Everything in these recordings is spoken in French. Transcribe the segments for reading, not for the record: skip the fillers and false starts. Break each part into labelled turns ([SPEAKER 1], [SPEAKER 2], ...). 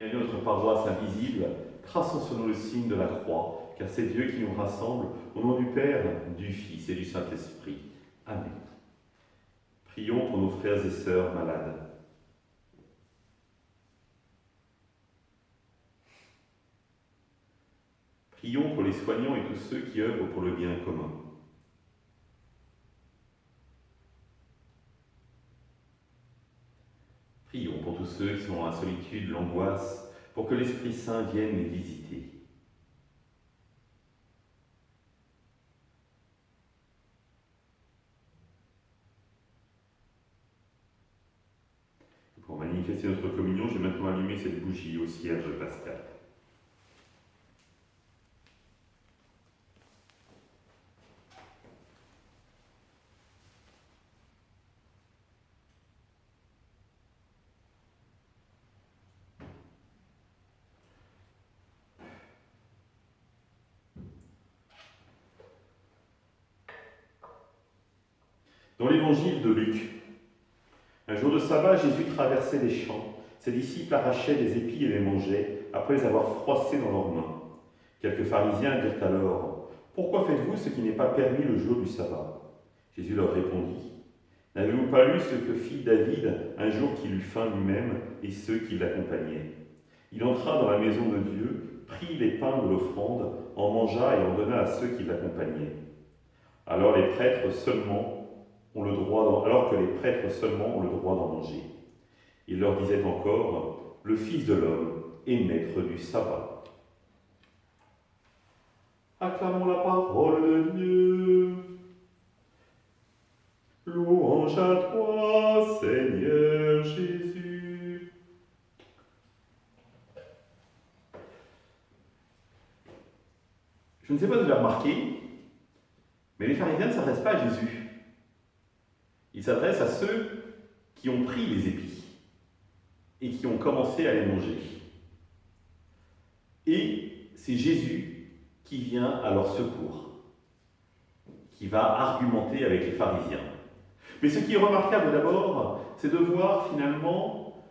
[SPEAKER 1] Et notre paroisse invisible, traçons sur nous le signe de la croix, car c'est Dieu qui nous rassemble, au nom du Père, du Fils et du Saint-Esprit. Amen. Prions pour nos frères et sœurs malades. Prions pour les soignants et tous ceux qui œuvrent pour le bien commun. Prions pour tous ceux qui sont dans la solitude, l'angoisse, pour que l'Esprit Saint vienne les visiter. Pour manifester notre communion, j'ai maintenant allumé cette bougie au cierge pascal. Dans l'évangile de Luc, un jour de sabbat, Jésus traversait les champs. Ses disciples arrachaient les épis et les mangeaient, après les avoir froissés dans leurs mains. Quelques pharisiens dirent alors : « Pourquoi faites-vous ce qui n'est pas permis le jour du sabbat ?» Jésus leur répondit : « N'avez-vous pas lu ce que fit David un jour qu'il eut faim lui-même et ceux qui l'accompagnaient ? Il entra dans la maison de Dieu, prit les pains de l'offrande, en mangea et en donna à ceux qui l'accompagnaient. Alors que les prêtres seulement ont le droit d'en manger. Il leur disait encore : le Fils de l'homme est maître du sabbat. Acclamons la parole de Dieu. Louange à toi, Seigneur Jésus. Je ne sais pas si vous l'avez remarqué, mais les pharisiens ne s'adressent pas à Jésus. Ils s'adressent à ceux qui ont pris les épis et qui ont commencé à les manger. Et c'est Jésus qui vient à leur secours, qui va argumenter avec les pharisiens. Mais ce qui est remarquable d'abord, c'est de voir finalement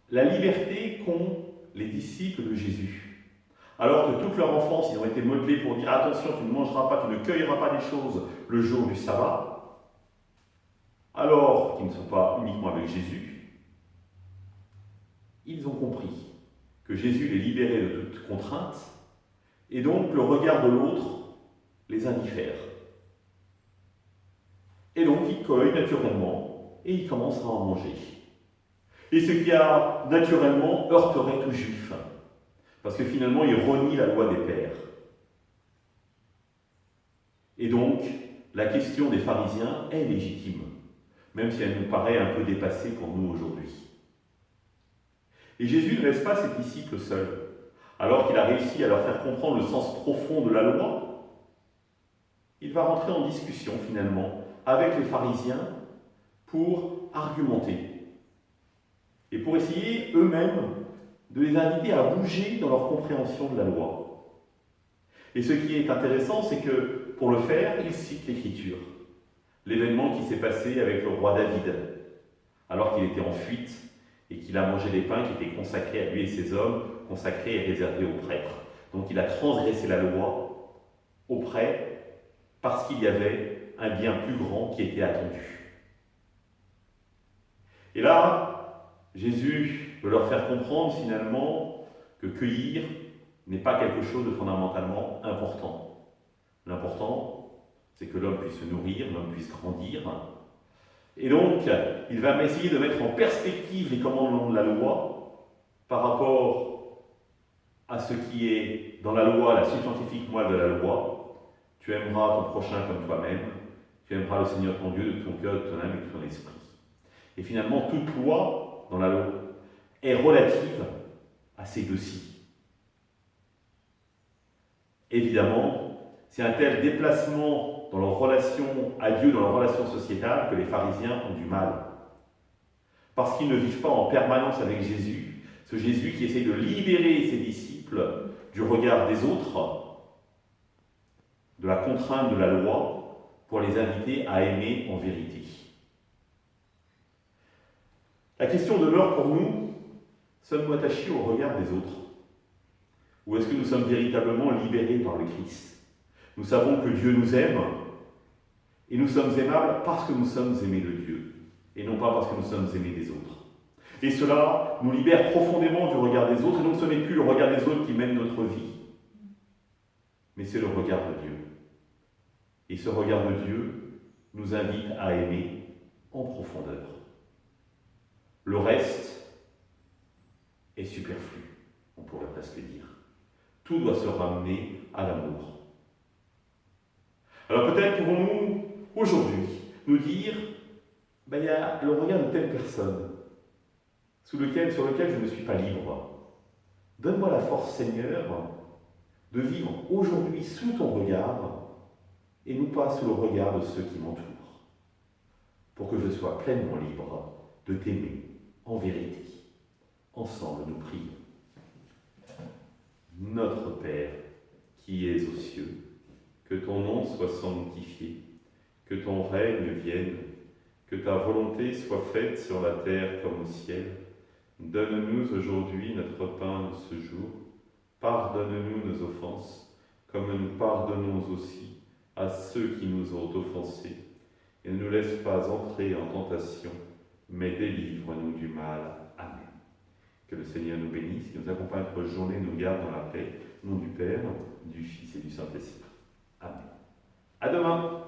[SPEAKER 1] la liberté qu'ont les disciples de Jésus. Alors que toute leur enfance, ils ont été modelés pour dire : attention, tu ne mangeras pas, tu ne cueilleras pas des choses le jour du sabbat. Alors qu'ils ne sont pas uniquement avec Jésus, ils ont compris que Jésus les libérait de toute contrainte, et donc le regard de l'autre les indiffère. Et donc ils cueillent naturellement, et ils commencent à en manger. Et ce qui a naturellement heurterait tout juif, parce que finalement ils renient la loi des pères. Et donc la question des pharisiens est légitime, même si elle nous paraît un peu dépassée pour nous aujourd'hui. Et Jésus ne laisse pas ses disciples seuls. Alors qu'il a réussi à leur faire comprendre le sens profond de la loi, il va rentrer en discussion finalement avec les pharisiens pour argumenter et pour essayer eux-mêmes de les inviter à bouger dans leur compréhension de la loi. Et ce qui est intéressant, c'est que pour le faire, il cite l'Écriture. L'événement qui s'est passé avec le roi David, alors qu'il était en fuite et qu'il a mangé des pains qui étaient consacrés à lui et ses hommes, consacrés et réservés aux prêtres. Donc il a transgressé la loi auprès, parce qu'il y avait un bien plus grand qui était attendu. Et là, Jésus veut leur faire comprendre finalement que cueillir n'est pas quelque chose de fondamentalement important. L'important, c'est que l'homme puisse se nourrir, l'homme puisse grandir. Et donc, il va essayer de mettre en perspective les commandements de la loi par rapport à ce qui est dans la loi, la substantifique moelle de la loi. Tu aimeras ton prochain comme toi-même, tu aimeras le Seigneur ton Dieu de ton cœur, de ton âme et de ton esprit. Et finalement, toute loi dans la loi est relative à ces deux-ci. Évidemment, c'est un tel déplacement dans leur relation à Dieu, dans leur relation sociétale, que les pharisiens ont du mal. Parce qu'ils ne vivent pas en permanence avec Jésus, ce Jésus qui essaie de libérer ses disciples du regard des autres, de la contrainte de la loi, pour les inviter à aimer en vérité. La question demeure pour nous, Sommes-nous attachés au regard des autres? Ou est-ce que nous sommes véritablement libérés par le Christ? Nous savons que Dieu nous aime, et nous sommes aimables parce que nous sommes aimés de Dieu, et non pas parce que nous sommes aimés des autres. Et cela nous libère profondément du regard des autres, et donc ce n'est plus le regard des autres qui mène notre vie, mais c'est le regard de Dieu. Et ce regard de Dieu nous invite à aimer en profondeur. Le reste est superflu, on pourrait presque dire. Tout doit se ramener à l'amour. Alors peut-être pouvons-nous aujourd'hui nous dire, il y a le regard de telle personne sur lequel je ne suis pas libre. Donne-moi la force, Seigneur, de vivre aujourd'hui sous ton regard et non pas sous le regard de ceux qui m'entourent, pour que je sois pleinement libre de t'aimer en vérité. Ensemble, nous prions. Notre Père, qui es aux cieux, que ton nom soit sanctifié, que ton règne vienne, que ta volonté soit faite sur la terre comme au ciel. Donne-nous aujourd'hui notre pain de ce jour. Pardonne-nous nos offenses, comme nous pardonnons aussi à ceux qui nous ont offensés. Et ne nous laisse pas entrer en tentation, mais délivre-nous du mal. Amen. Que le Seigneur nous bénisse, qu'il nous accompagne notre journée, nous garde dans la paix. Au nom du Père, du Fils et du Saint-Esprit. Amen. À demain.